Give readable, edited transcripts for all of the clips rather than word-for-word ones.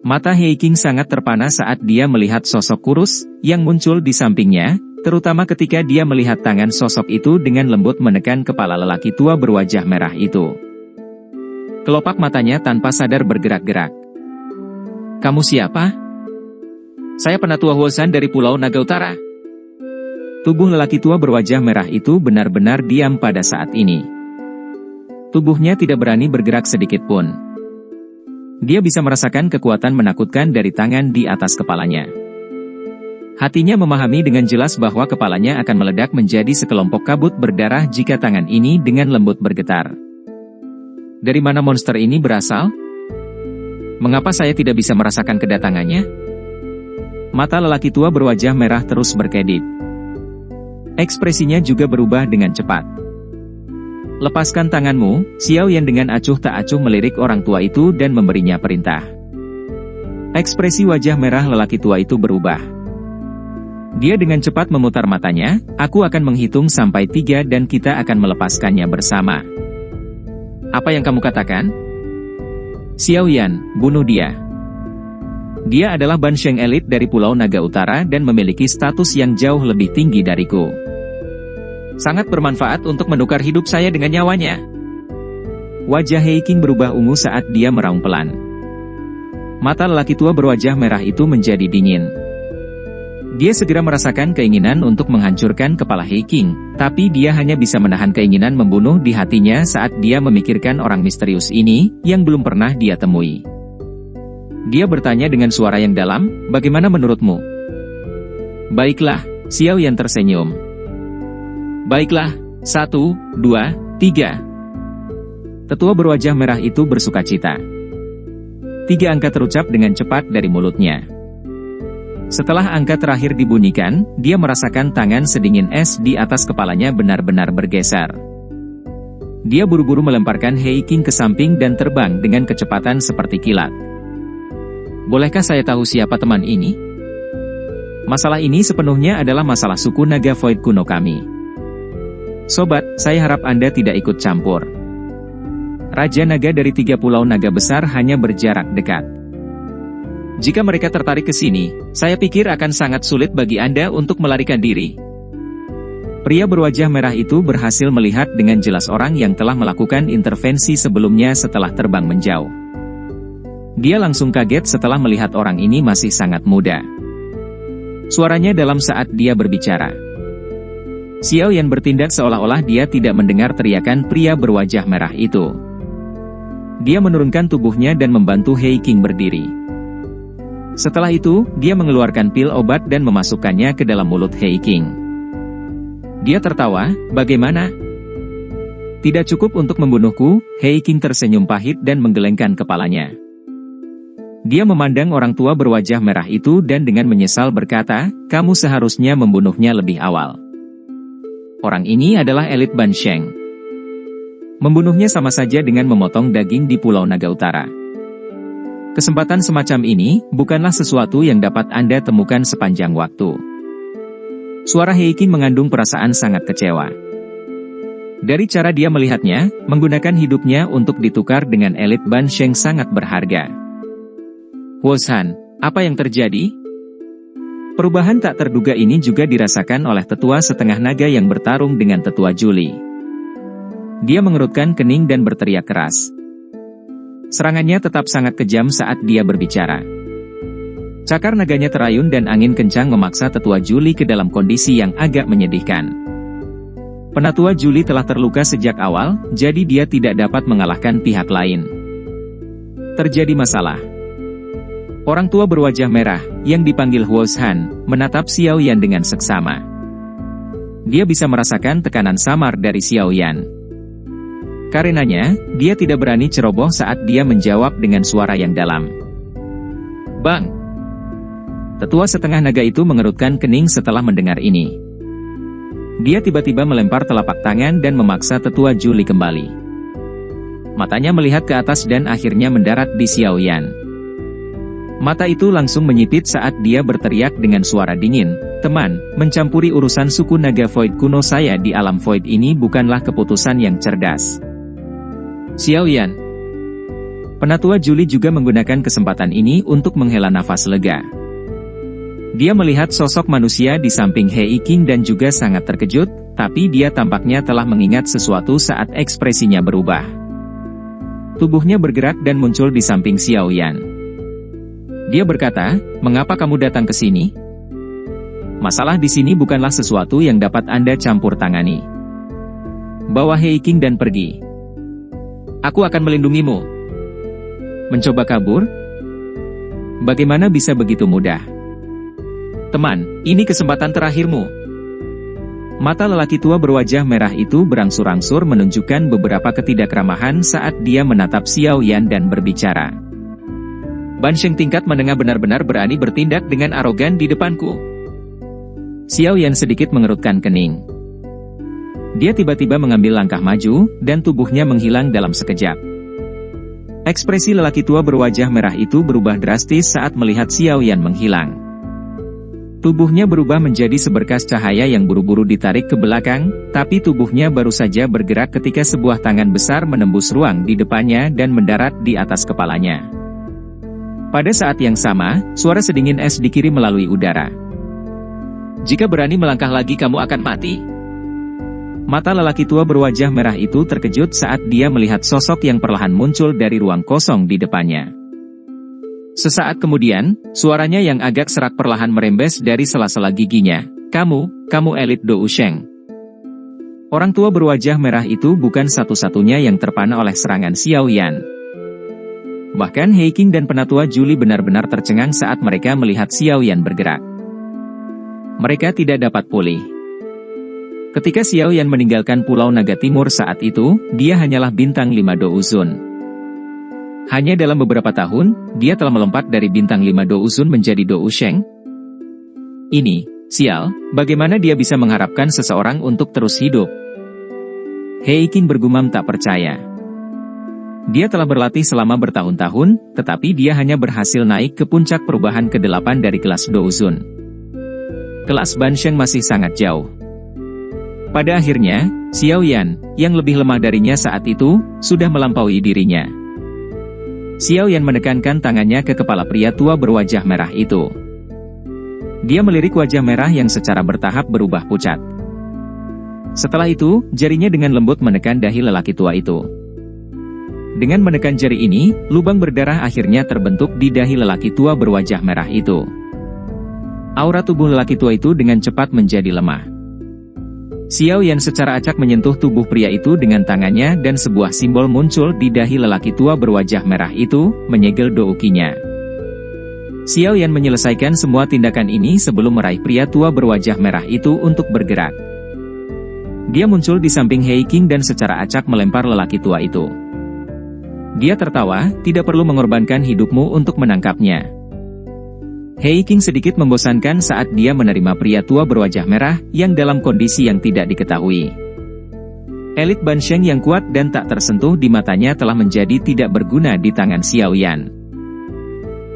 Mata Heiking sangat terpana saat dia melihat sosok kurus yang muncul di sampingnya, terutama ketika dia melihat tangan sosok itu dengan lembut menekan kepala lelaki tua berwajah merah itu. Kelopak matanya tanpa sadar bergerak-gerak. "Kamu siapa?" "Saya Penatua Huosan dari Pulau Naga Utara." Tubuh lelaki tua berwajah merah itu benar-benar diam pada saat ini. Tubuhnya tidak berani bergerak sedikit pun. Dia bisa merasakan kekuatan menakutkan dari tangan di atas kepalanya. Hatinya memahami dengan jelas bahwa kepalanya akan meledak menjadi sekelompok kabut berdarah jika tangan ini dengan lembut bergetar. Dari mana monster ini berasal? Mengapa saya tidak bisa merasakan kedatangannya? Mata lelaki tua berwajah merah terus berkedip. Ekspresinya juga berubah dengan cepat. "Lepaskan tanganmu," Xiao Yan dengan acuh tak acuh melirik orang tua itu dan memberinya perintah. Ekspresi wajah merah lelaki tua itu berubah. Dia dengan cepat memutar matanya, "Aku akan menghitung sampai 3 dan kita akan melepaskannya bersama." "Apa yang kamu katakan?" "Xiao Yan, bunuh dia. Dia adalah Bansheng elit dari Pulau Naga Utara dan memiliki status yang jauh lebih tinggi dariku. Sangat bermanfaat untuk menukar hidup saya dengan nyawanya." Wajah Heiking berubah ungu saat dia meraung pelan. Mata lelaki tua berwajah merah itu menjadi dingin. Dia segera merasakan keinginan untuk menghancurkan kepala Heiking, tapi dia hanya bisa menahan keinginan membunuh di hatinya saat dia memikirkan orang misterius ini, yang belum pernah dia temui. Dia bertanya dengan suara yang dalam, "Bagaimana menurutmu?" "Baiklah," Xiao Yan tersenyum. "Baiklah, 1, 2, 3. Tetua berwajah merah itu bersukacita. 3 angka terucap dengan cepat dari mulutnya. Setelah angka terakhir dibunyikan, dia merasakan tangan sedingin es di atas kepalanya benar-benar bergeser. Dia buru-buru melemparkan Heiking ke samping dan terbang dengan kecepatan seperti kilat. "Bolehkah saya tahu siapa teman ini? Masalah ini sepenuhnya adalah masalah suku naga Void kuno kami. Sobat, saya harap Anda tidak ikut campur. Raja naga dari 3 pulau naga besar hanya berjarak dekat. Jika mereka tertarik ke sini, saya pikir akan sangat sulit bagi Anda untuk melarikan diri." Pria berwajah merah itu berhasil melihat dengan jelas orang yang telah melakukan intervensi sebelumnya setelah terbang menjauh. Dia langsung kaget setelah melihat orang ini masih sangat muda. Suaranya dalam saat dia berbicara. Xiao Yan bertindak seolah-olah dia tidak mendengar teriakan pria berwajah merah itu. Dia menurunkan tubuhnya dan membantu Heiking berdiri. Setelah itu, dia mengeluarkan pil obat dan memasukkannya ke dalam mulut Heiking. Dia tertawa, "Bagaimana? Tidak cukup untuk membunuhku?" Heiking tersenyum pahit dan menggelengkan kepalanya. Dia memandang orang tua berwajah merah itu dan dengan menyesal berkata, "Kamu seharusnya membunuhnya lebih awal. Orang ini adalah elit Bansheng. Membunuhnya sama saja dengan memotong daging di Pulau Naga Utara. Kesempatan semacam ini bukanlah sesuatu yang dapat Anda temukan sepanjang waktu." Suara Heiking mengandung perasaan sangat kecewa. Dari cara dia melihatnya, menggunakan hidupnya untuk ditukar dengan elit Bansheng sangat berharga. "Huosan, apa yang terjadi?" Perubahan tak terduga ini juga dirasakan oleh tetua setengah naga yang bertarung dengan tetua Juli. Dia mengerutkan kening dan berteriak keras. Serangannya tetap sangat kejam saat dia berbicara. Cakar naganya terayun dan angin kencang memaksa tetua Juli ke dalam kondisi yang agak menyedihkan. Penatua Juli telah terluka sejak awal, jadi dia tidak dapat mengalahkan pihak lain. Terjadi masalah. Orang tua berwajah merah, yang dipanggil Huoshan, menatap Xiao Yan dengan seksama. Dia bisa merasakan tekanan samar dari Xiao Yan. Karenanya, dia tidak berani ceroboh saat dia menjawab dengan suara yang dalam. "Bang!" Tetua setengah naga itu mengerutkan kening setelah mendengar ini. Dia tiba-tiba melempar telapak tangan dan memaksa tetua Juli kembali. Matanya melihat ke atas dan akhirnya mendarat di Xiao Yan. Mata itu langsung menyipit saat dia berteriak dengan suara dingin, "Teman, mencampuri urusan suku naga Void kuno saya di alam Void ini bukanlah keputusan yang cerdas. Xiao Yan, Penatua Juli juga menggunakan kesempatan ini untuk menghela nafas lega. Dia melihat sosok manusia di samping Hei Qing dan juga sangat terkejut, tapi dia tampaknya telah mengingat sesuatu saat ekspresinya berubah. Tubuhnya bergerak dan muncul di samping Xiao Yan. Dia berkata, "Mengapa kamu datang ke sini? Masalah di sini bukanlah sesuatu yang dapat Anda campur tangani. Bawa Hei Qing dan pergi. Aku akan melindungimu." Mencoba kabur? Bagaimana bisa begitu mudah? Teman, ini kesempatan terakhirmu. Mata lelaki tua berwajah merah itu berangsur-angsur menunjukkan beberapa ketidakkramahan saat dia menatap Xiao Yan dan berbicara. Ban Sheng tingkat menengah benar-benar berani bertindak dengan arogan di depanku. Xiao Yan sedikit mengerutkan kening. Dia tiba-tiba mengambil langkah maju, dan tubuhnya menghilang dalam sekejap. Ekspresi lelaki tua berwajah merah itu berubah drastis saat melihat Xiao Yan menghilang. Tubuhnya berubah menjadi seberkas cahaya yang buru-buru ditarik ke belakang, tapi tubuhnya baru saja bergerak ketika sebuah tangan besar menembus ruang di depannya dan mendarat di atas kepalanya. Pada saat yang sama, suara sedingin es dikirim melalui udara. "Jika berani melangkah lagi kamu akan mati." Mata lelaki tua berwajah merah itu terkejut saat dia melihat sosok yang perlahan muncul dari ruang kosong di depannya. Sesaat kemudian, suaranya yang agak serak perlahan merembes dari sela-sela giginya. Kamu elit Dou Sheng." Orang tua berwajah merah itu bukan satu-satunya yang terpana oleh serangan Xiao Yan. Bahkan Hei Qing dan Penatua Juli benar-benar tercengang saat mereka melihat Xiao Yan bergerak. Mereka tidak dapat pulih. Ketika Xiao Yan meninggalkan Pulau Naga Timur saat itu, dia hanyalah bintang 5 Douzun. Hanya dalam beberapa tahun, dia telah melompat dari bintang 5 Douzun menjadi Dou Sheng. Ini, sial, bagaimana dia bisa mengharapkan seseorang untuk terus hidup? Hei Qing bergumam tak percaya. Dia telah berlatih selama bertahun-tahun, tetapi dia hanya berhasil naik ke puncak perubahan ke-8 dari kelas Douzun. Kelas Ban Sheng masih sangat jauh. Pada akhirnya, Xiao Yan, yang lebih lemah darinya saat itu, sudah melampaui dirinya. Xiao Yan menekankan tangannya ke kepala pria tua berwajah merah itu. Dia melirik wajah merah yang secara bertahap berubah pucat. Setelah itu, jarinya dengan lembut menekan dahi lelaki tua itu. Dengan menekan jari ini, lubang berdarah akhirnya terbentuk di dahi lelaki tua berwajah merah itu. Aura tubuh lelaki tua itu dengan cepat menjadi lemah. Xiao Yan secara acak menyentuh tubuh pria itu dengan tangannya dan sebuah simbol muncul di dahi lelaki tua berwajah merah itu, menyegel doukinya. Xiao Yan menyelesaikan semua tindakan ini sebelum meraih pria tua berwajah merah itu untuk bergerak. Dia muncul di samping Hei Qing dan secara acak melempar lelaki tua itu. Dia tertawa, "Tidak perlu mengorbankan hidupmu untuk menangkapnya." Hei Qing sedikit membosankan saat dia menerima pria tua berwajah merah, yang dalam kondisi yang tidak diketahui. Elit Ban Sheng yang kuat dan tak tersentuh di matanya telah menjadi tidak berguna di tangan Xiao Yan.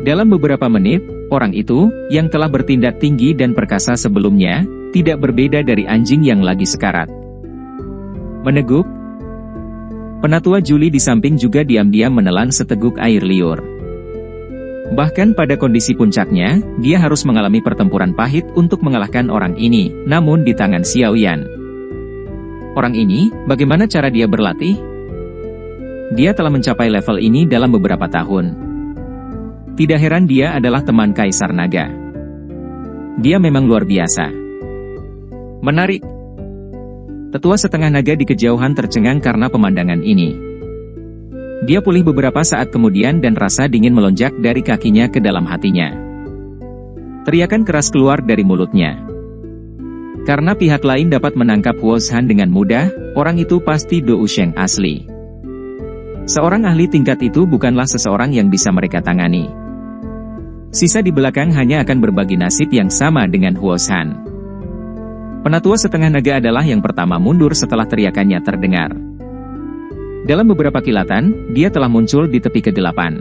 Dalam beberapa menit, orang itu, yang telah bertindak tinggi dan perkasa sebelumnya, tidak berbeda dari anjing yang lagi sekarat. Meneguk. Penatua Juli di samping juga diam-diam menelan seteguk air liur. Bahkan pada kondisi puncaknya, dia harus mengalami pertempuran pahit untuk mengalahkan orang ini, namun di tangan Xiao Yan. Orang ini, bagaimana cara dia berlatih? Dia telah mencapai level ini dalam beberapa tahun. Tidak heran dia adalah teman Kaisar Naga. Dia memang luar biasa. Menarik. Tetua setengah naga di kejauhan tercengang karena pemandangan ini. Dia pulih beberapa saat kemudian dan rasa dingin melonjak dari kakinya ke dalam hatinya. Teriakan keras keluar dari mulutnya. Karena pihak lain dapat menangkap Huo Zhan dengan mudah, orang itu pasti Dou Sheng asli. Seorang ahli tingkat itu bukanlah seseorang yang bisa mereka tangani. Sisa di belakang hanya akan berbagi nasib yang sama dengan Huo Zhan. Penatua setengah naga adalah yang pertama mundur setelah teriakannya terdengar. Dalam beberapa kilatan, dia telah muncul di tepi ke-8.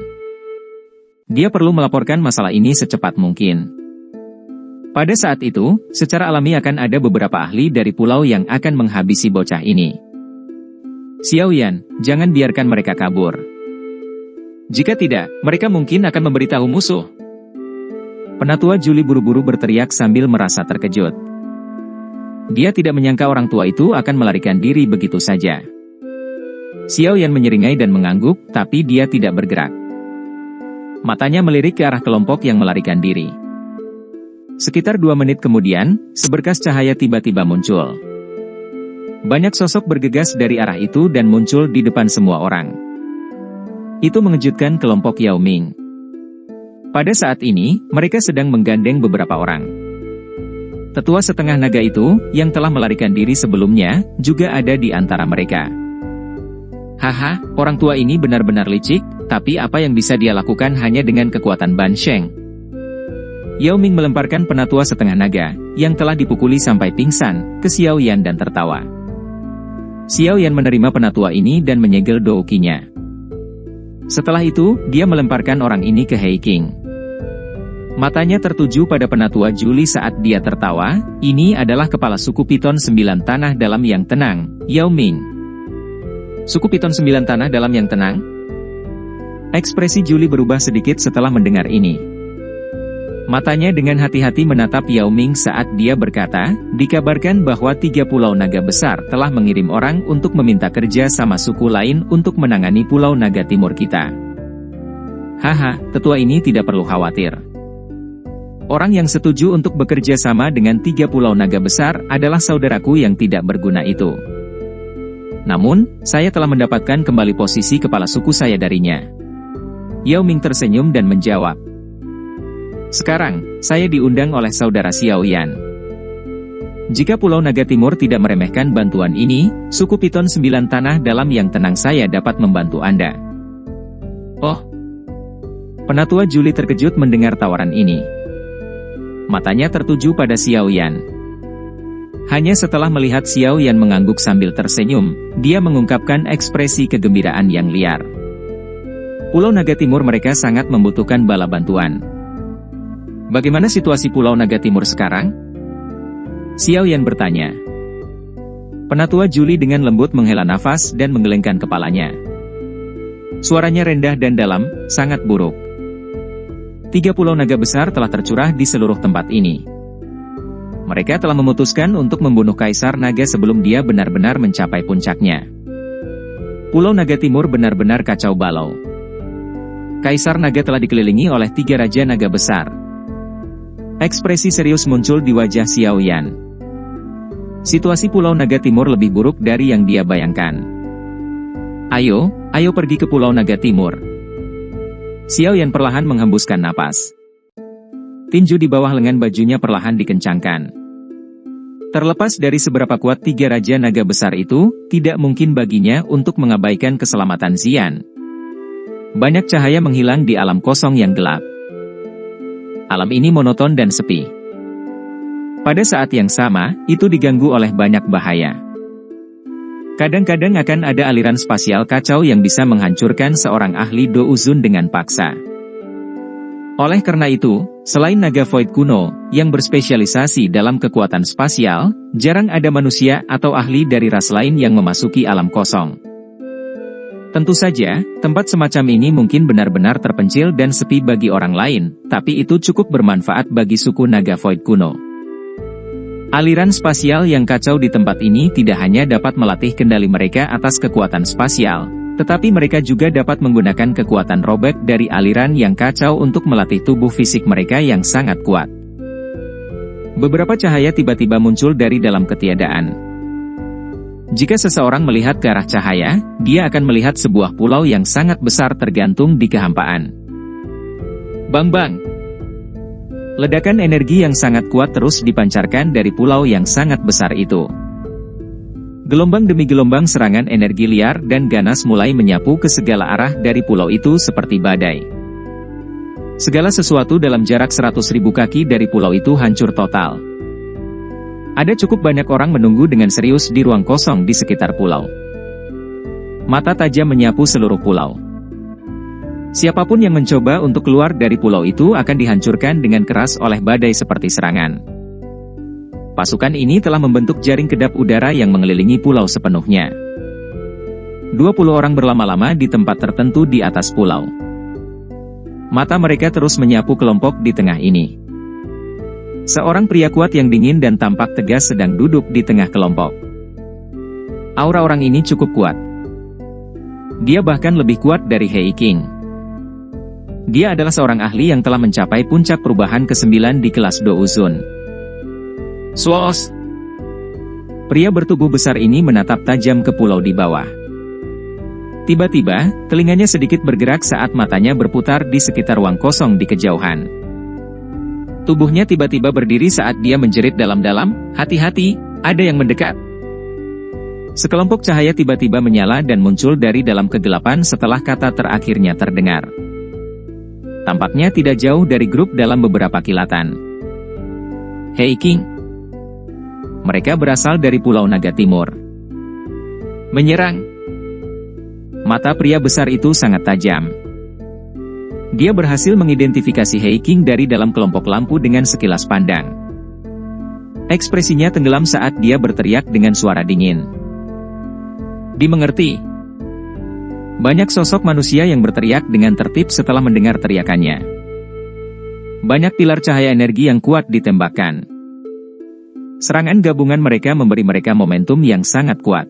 Dia perlu melaporkan masalah ini secepat mungkin. Pada saat itu, secara alami akan ada beberapa ahli dari pulau yang akan menghabisi bocah ini. Xiao Yan, jangan biarkan mereka kabur. Jika tidak, mereka mungkin akan memberitahu musuh. Penatua Juli buru-buru berteriak sambil merasa terkejut. Dia tidak menyangka orang tua itu akan melarikan diri begitu saja. Xiao Yan menyeringai dan mengangguk, tapi dia tidak bergerak. Matanya melirik ke arah kelompok yang melarikan diri. Sekitar 2 menit kemudian, seberkas cahaya tiba-tiba muncul. Banyak sosok bergegas dari arah itu dan muncul di depan semua orang. Itu mengejutkan kelompok Yao Ming. Pada saat ini, mereka sedang menggandeng beberapa orang. Tetua setengah naga itu, yang telah melarikan diri sebelumnya, juga ada di antara mereka. Haha, orang tua ini benar-benar licik, tapi apa yang bisa dia lakukan hanya dengan kekuatan Ban Sheng. Yao Ming melemparkan penatua setengah naga, yang telah dipukuli sampai pingsan, ke Xiao Yan dan tertawa. Xiao Yan menerima penatua ini dan menyegel doukinya. Setelah itu, dia melemparkan orang ini ke Hei King. Matanya tertuju pada penatua Juli saat dia tertawa. Ini adalah kepala suku Piton 9 Tanah Dalam yang tenang, Yao Ming. Suku Piton 9 Tanah Dalam yang tenang? Ekspresi Juli berubah sedikit setelah mendengar ini. Matanya dengan hati-hati menatap Yao Ming saat dia berkata, dikabarkan bahwa 3 pulau naga besar telah mengirim orang untuk meminta kerja sama suku lain untuk menangani pulau naga timur kita. Haha, tetua ini tidak perlu khawatir. Orang yang setuju untuk bekerja sama dengan 3 pulau naga besar adalah saudaraku yang tidak berguna itu. Namun, saya telah mendapatkan kembali posisi kepala suku saya darinya. Yao Ming tersenyum dan menjawab. Sekarang, saya diundang oleh saudara Xiao Yan. Jika Pulau Naga Timur tidak meremehkan bantuan ini, suku Piton 9 Tanah Dalam yang tenang saya dapat membantu Anda. Oh. Penatua Juli terkejut mendengar tawaran ini. Matanya tertuju pada Xiao Yan. Hanya setelah melihat Xiao Yan mengangguk sambil tersenyum, dia mengungkapkan ekspresi kegembiraan yang liar. Pulau Naga Timur mereka sangat membutuhkan bala bantuan. Bagaimana situasi Pulau Naga Timur sekarang? Xiao Yan bertanya. Penatua Juli dengan lembut menghela nafas dan menggelengkan kepalanya. Suaranya rendah dan dalam, sangat buruk. 3 pulau naga besar telah tercurah di seluruh tempat ini. Mereka telah memutuskan untuk membunuh Kaisar Naga sebelum dia benar-benar mencapai puncaknya. Pulau Naga Timur benar-benar kacau balau. Kaisar Naga telah dikelilingi oleh 3 Raja Naga besar. Ekspresi serius muncul di wajah Xiao Yan. Situasi Pulau Naga Timur lebih buruk dari yang dia bayangkan. Ayo pergi ke Pulau Naga Timur. Xiao Yan perlahan menghembuskan napas. Tinju di bawah lengan bajunya perlahan dikencangkan. Terlepas dari seberapa kuat 3 Raja Naga besar itu, tidak mungkin baginya untuk mengabaikan keselamatan Xian. Banyak cahaya menghilang di alam kosong yang gelap. Alam ini monoton dan sepi. Pada saat yang sama, itu diganggu oleh banyak bahaya. Kadang-kadang akan ada aliran spasial kacau yang bisa menghancurkan seorang ahli Douzun dengan paksa. Oleh karena itu, selain naga Void kuno, yang berspesialisasi dalam kekuatan spasial, jarang ada manusia atau ahli dari ras lain yang memasuki alam kosong. Tentu saja, tempat semacam ini mungkin benar-benar terpencil dan sepi bagi orang lain, tapi itu cukup bermanfaat bagi suku naga Void kuno. Aliran spasial yang kacau di tempat ini tidak hanya dapat melatih kendali mereka atas kekuatan spasial, tetapi mereka juga dapat menggunakan kekuatan robek dari aliran yang kacau untuk melatih tubuh fisik mereka yang sangat kuat. Beberapa cahaya tiba-tiba muncul dari dalam ketiadaan. Jika seseorang melihat ke arah cahaya, dia akan melihat sebuah pulau yang sangat besar tergantung di kehampaan. Bang! Ledakan energi yang sangat kuat terus dipancarkan dari pulau yang sangat besar itu. Gelombang demi gelombang serangan energi liar dan ganas mulai menyapu ke segala arah dari pulau itu seperti badai. Segala sesuatu dalam jarak 100.000 kaki dari pulau itu hancur total. Ada cukup banyak orang menunggu dengan serius di ruang kosong di sekitar pulau. Mata tajam menyapu seluruh pulau. Siapapun yang mencoba untuk keluar dari pulau itu akan dihancurkan dengan keras oleh badai seperti serangan. Pasukan ini telah membentuk jaring kedap udara yang mengelilingi pulau sepenuhnya. 20 orang berlama-lama di tempat tertentu di atas pulau. Mata mereka terus menyapu kelompok di tengah ini. Seorang pria kuat yang dingin dan tampak tegas sedang duduk di tengah kelompok. Aura orang ini cukup kuat. Dia bahkan lebih kuat dari Hei King. Dia adalah seorang ahli yang telah mencapai puncak perubahan ke-9 di kelas Douzun. Swos! Pria bertubuh besar ini menatap tajam ke pulau di bawah. Tiba-tiba, telinganya sedikit bergerak saat matanya berputar di sekitar ruang kosong di kejauhan. Tubuhnya tiba-tiba berdiri saat dia menjerit dalam-dalam, "Hati-hati, ada yang mendekat." Sekelompok cahaya tiba-tiba menyala dan muncul dari dalam kegelapan setelah kata terakhirnya terdengar. Tampaknya tidak jauh dari grup dalam beberapa kilatan. Hei King. Mereka berasal dari Pulau Naga Timur. Menyerang. Mata pria besar itu sangat tajam. Dia berhasil mengidentifikasi Hei King dari dalam kelompok lampu dengan sekilas pandang. Ekspresinya tenggelam saat dia berteriak dengan suara dingin. Dimengerti. Banyak sosok manusia yang berteriak dengan tertib setelah mendengar teriakannya. Banyak pilar cahaya energi yang kuat ditembakkan. Serangan gabungan mereka memberi mereka momentum yang sangat kuat.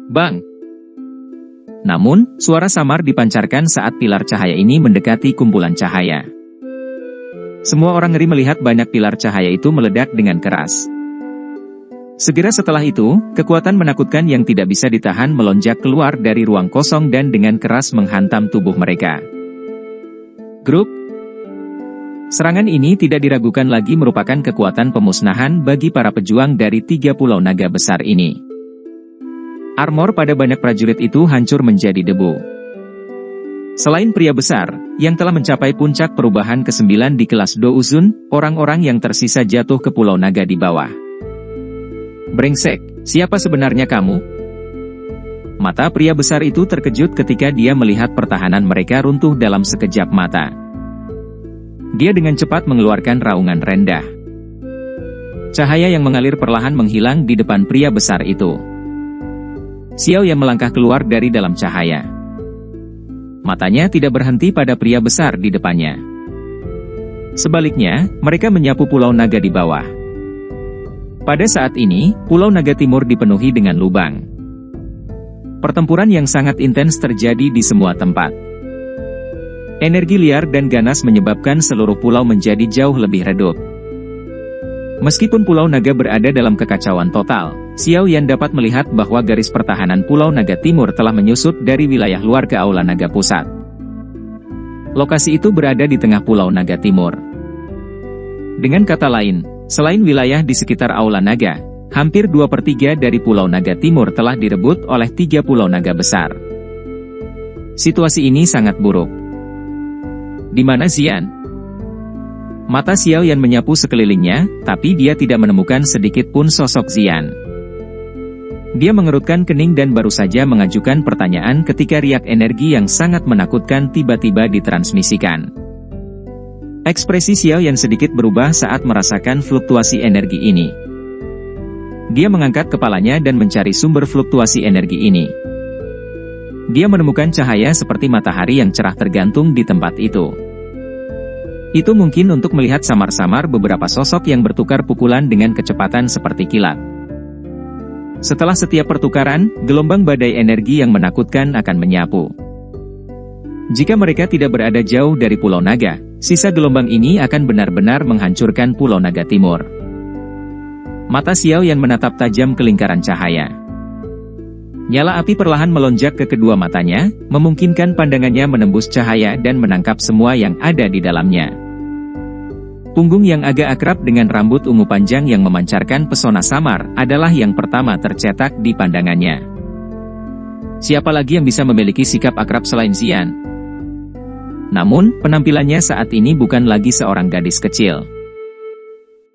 Bang! Namun, suara samar dipancarkan saat pilar cahaya ini mendekati kumpulan cahaya. Semua orang ngeri melihat banyak pilar cahaya itu meledak dengan keras. Segera setelah itu, kekuatan menakutkan yang tidak bisa ditahan melonjak keluar dari ruang kosong dan dengan keras menghantam tubuh mereka. Grup. Serangan ini tidak diragukan lagi merupakan kekuatan pemusnahan bagi para pejuang dari 3 pulau naga besar ini. Armor pada banyak prajurit itu hancur menjadi debu. Selain pria besar, yang telah mencapai puncak perubahan ke-9 di kelas Douzun, orang-orang yang tersisa jatuh ke pulau naga di bawah. Brengsek, siapa sebenarnya kamu? Mata pria besar itu terkejut ketika dia melihat pertahanan mereka runtuh dalam sekejap mata. Dia dengan cepat mengeluarkan raungan rendah. Cahaya yang mengalir perlahan menghilang di depan pria besar itu. Xiao yang melangkah keluar dari dalam cahaya. Matanya tidak berhenti pada pria besar di depannya. Sebaliknya, mereka menyapu pulau naga di bawah. Pada saat ini, pulau naga timur dipenuhi dengan lubang. Pertempuran yang sangat intens terjadi di semua tempat. Energi liar dan ganas menyebabkan seluruh pulau menjadi jauh lebih redup. Meskipun Pulau Naga berada dalam kekacauan total, Xiao Yan dapat melihat bahwa garis pertahanan Pulau Naga Timur telah menyusut dari wilayah luar ke Aula Naga Pusat. Lokasi itu berada di tengah Pulau Naga Timur. Dengan kata lain, selain wilayah di sekitar Aula Naga, hampir 2/3 dari Pulau Naga Timur telah direbut oleh 3 Pulau Naga besar. Situasi ini sangat buruk. Di mana Xian? Mata Xiao Yan menyapu sekelilingnya, tapi dia tidak menemukan sedikit pun sosok Xian. Dia mengerutkan kening dan baru saja mengajukan pertanyaan ketika riak energi yang sangat menakutkan tiba-tiba ditransmisikan. Ekspresi Xiao Yan sedikit berubah saat merasakan fluktuasi energi ini. Dia mengangkat kepalanya dan mencari sumber fluktuasi energi ini. Dia menemukan cahaya seperti matahari yang cerah tergantung di tempat itu. Itu mungkin untuk melihat samar-samar beberapa sosok yang bertukar pukulan dengan kecepatan seperti kilat. Setelah setiap pertukaran, gelombang badai energi yang menakutkan akan menyapu. Jika mereka tidak berada jauh dari Pulau Naga, sisa gelombang ini akan benar-benar menghancurkan Pulau Naga Timur. Mata Xiao Yan menatap tajam ke lingkaran cahaya. Nyala api perlahan melonjak ke kedua matanya, memungkinkan pandangannya menembus cahaya dan menangkap semua yang ada di dalamnya. Punggung yang agak akrab dengan rambut ungu panjang yang memancarkan pesona samar adalah yang pertama tercetak di pandangannya. Siapa lagi yang bisa memiliki sikap akrab selain Xian? Namun, penampilannya saat ini bukan lagi seorang gadis kecil.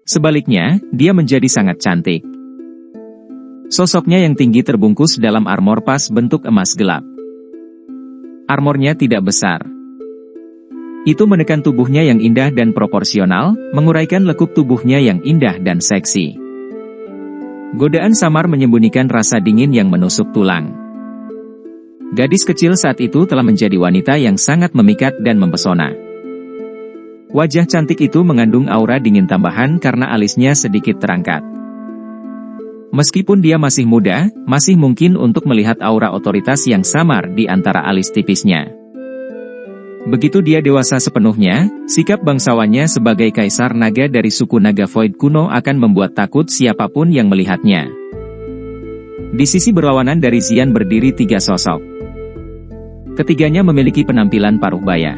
Sebaliknya, dia menjadi sangat cantik. Sosoknya yang tinggi terbungkus dalam armor pas bentuk emas gelap. Armornya tidak besar. Itu menekan tubuhnya yang indah dan proporsional, menguraikan lekuk tubuhnya yang indah dan seksi. Godaan samar menyembunyikan rasa dingin yang menusuk tulang. Gadis kecil saat itu telah menjadi wanita yang sangat memikat dan mempesona. Wajah cantik itu mengandung aura dingin tambahan karena alisnya sedikit terangkat. Meskipun dia masih muda, masih mungkin untuk melihat aura otoritas yang samar di antara alis tipisnya. Begitu dia dewasa sepenuhnya, sikap bangsawannya sebagai kaisar naga dari suku naga Void kuno akan membuat takut siapapun yang melihatnya. Di sisi berlawanan dari Xian berdiri 3 sosok. Ketiganya memiliki penampilan paruh baya.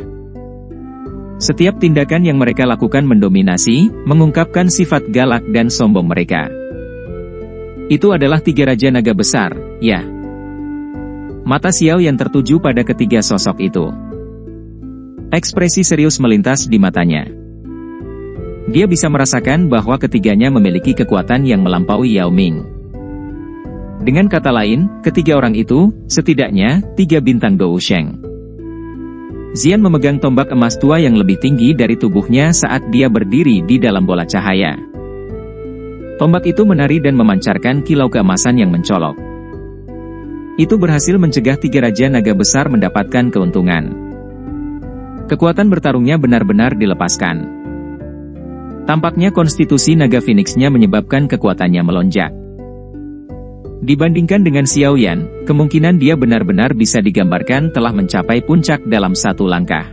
Setiap tindakan yang mereka lakukan mendominasi, mengungkapkan sifat galak dan sombong mereka. Itu adalah 3 raja naga besar, ya. Mata Xiao yang tertuju pada ketiga sosok itu. Ekspresi serius melintas di matanya. Dia bisa merasakan bahwa ketiganya memiliki kekuatan yang melampaui Yao Ming. Dengan kata lain, ketiga orang itu, setidaknya, 3 bintang Dou Sheng. Xian memegang tombak emas tua yang lebih tinggi dari tubuhnya saat dia berdiri di dalam bola cahaya. Tombak itu menari dan memancarkan kilau keemasan yang mencolok. Itu berhasil mencegah 3 raja naga besar mendapatkan keuntungan. Kekuatan bertarungnya benar-benar dilepaskan. Tampaknya konstitusi naga Phoenix-nya menyebabkan kekuatannya melonjak. Dibandingkan dengan Xiao Yan, kemungkinan dia benar-benar bisa digambarkan telah mencapai puncak dalam 1 langkah.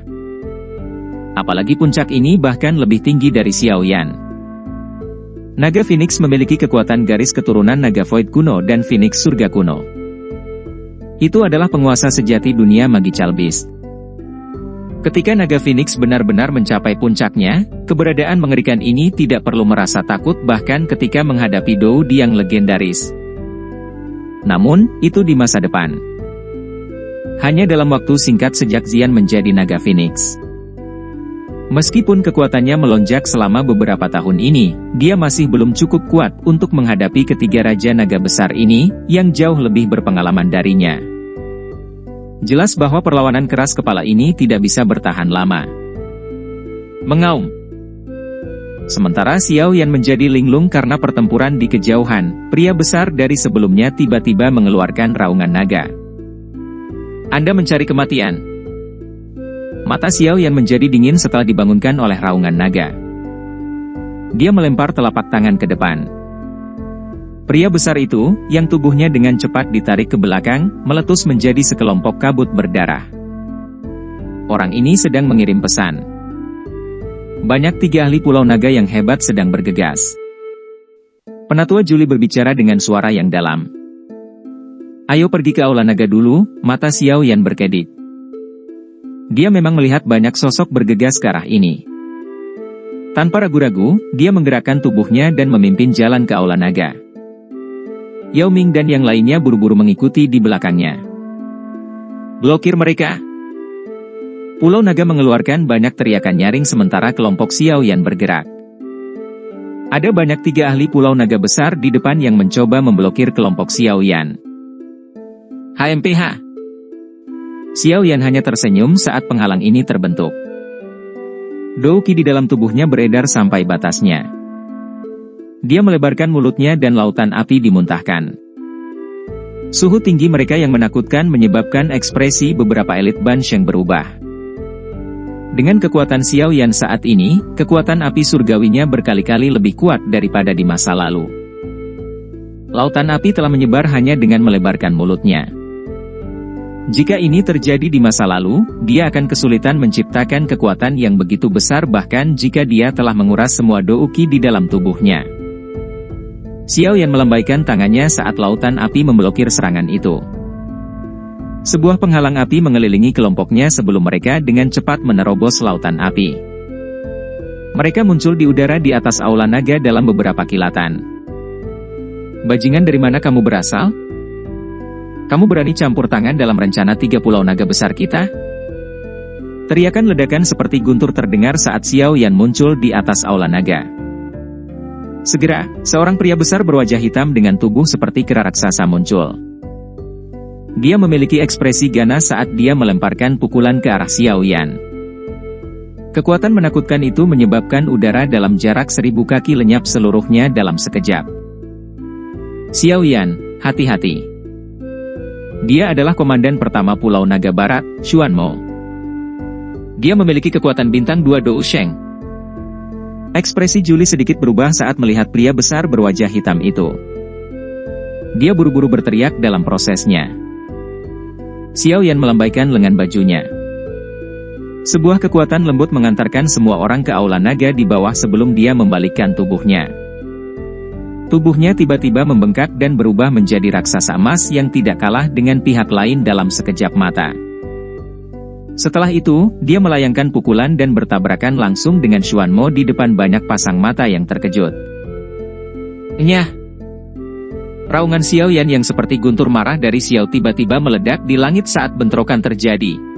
Apalagi puncak ini bahkan lebih tinggi dari Xiao Yan. Naga Phoenix memiliki kekuatan garis keturunan naga Void kuno dan Phoenix surga kuno. Itu adalah penguasa sejati dunia Magical Beast. Ketika naga Phoenix benar-benar mencapai puncaknya, keberadaan mengerikan ini tidak perlu merasa takut bahkan ketika menghadapi Dou Di yang legendaris. Namun, itu di masa depan. Hanya dalam waktu singkat sejak Xian menjadi naga Phoenix. Meskipun kekuatannya melonjak selama beberapa tahun ini, dia masih belum cukup kuat untuk menghadapi ketiga raja naga besar ini, yang jauh lebih berpengalaman darinya. Jelas bahwa perlawanan keras kepala ini tidak bisa bertahan lama. Mengaum. Sementara Xiao Yan menjadi linglung karena pertempuran di kejauhan, pria besar dari sebelumnya tiba-tiba mengeluarkan raungan naga. Anda mencari kematian. Mata Xiao Yan menjadi dingin setelah dibangunkan oleh raungan naga. Dia melempar telapak tangan ke depan. Pria besar itu, yang tubuhnya dengan cepat ditarik ke belakang, meletus menjadi sekelompok kabut berdarah. Orang ini sedang mengirim pesan. Banyak 3 ahli Pulau Naga yang hebat sedang bergegas. Penatua Juli berbicara dengan suara yang dalam. Ayo pergi ke Aula Naga dulu, mata Xiao Yan berkedip. Dia memang melihat banyak sosok bergegas ke arah ini. Tanpa ragu-ragu, dia menggerakkan tubuhnya dan memimpin jalan ke Aula Naga. Yao Ming dan yang lainnya buru-buru mengikuti di belakangnya. Blokir mereka! Pulau Naga mengeluarkan banyak teriakan nyaring sementara kelompok Xiao Yan bergerak. Ada banyak 3 ahli Pulau Naga besar di depan yang mencoba memblokir kelompok Xiao Yan. HMPH. Xiao Yan hanya tersenyum saat penghalang ini terbentuk. Dou Qi di dalam tubuhnya beredar sampai batasnya. Dia melebarkan mulutnya dan lautan api dimuntahkan. Suhu tinggi mereka yang menakutkan menyebabkan ekspresi beberapa elit Ban Sheng berubah. Dengan kekuatan Xiao Yan saat ini, kekuatan api surgawinya berkali-kali lebih kuat daripada di masa lalu. Lautan api telah menyebar hanya dengan melebarkan mulutnya. Jika ini terjadi di masa lalu, dia akan kesulitan menciptakan kekuatan yang begitu besar bahkan jika dia telah menguras semua Dou Qi di dalam tubuhnya. Xiao Yan melambaikan tangannya saat lautan api memblokir serangan itu. Sebuah penghalang api mengelilingi kelompoknya sebelum mereka dengan cepat menerobos lautan api. Mereka muncul di udara di atas Aula Naga dalam beberapa kilatan. Bajingan, dari mana kamu berasal? Kamu berani campur tangan dalam rencana 3 Pulau Naga besar kita? Teriakan ledakan seperti guntur terdengar saat Xiao Yan muncul di atas Aula Naga. Segera, seorang pria besar berwajah hitam dengan tubuh seperti kera raksasa muncul. Dia memiliki ekspresi ganas saat dia melemparkan pukulan ke arah Xiao Yan. Kekuatan menakutkan itu menyebabkan udara dalam jarak 1000 kaki lenyap seluruhnya dalam sekejap. Xiao Yan, hati-hati. Dia adalah komandan pertama Pulau Naga Barat, Xuan Mo. Dia memiliki kekuatan bintang 2 Dou Sheng. Ekspresi Julie sedikit berubah saat melihat pria besar berwajah hitam itu. Dia buru-buru berteriak dalam prosesnya. Xiao Yan melambaikan lengan bajunya. Sebuah kekuatan lembut mengantarkan semua orang ke aula naga di bawah sebelum dia membalikkan tubuhnya. Tubuhnya tiba-tiba membengkak dan berubah menjadi raksasa emas yang tidak kalah dengan pihak lain dalam sekejap mata. Setelah itu, dia melayangkan pukulan dan bertabrakan langsung dengan Xuan Mo di depan banyak pasang mata yang terkejut. Nyah! Raungan Xiao Yan yang seperti guntur marah dari Xiao tiba-tiba meledak di langit saat bentrokan terjadi.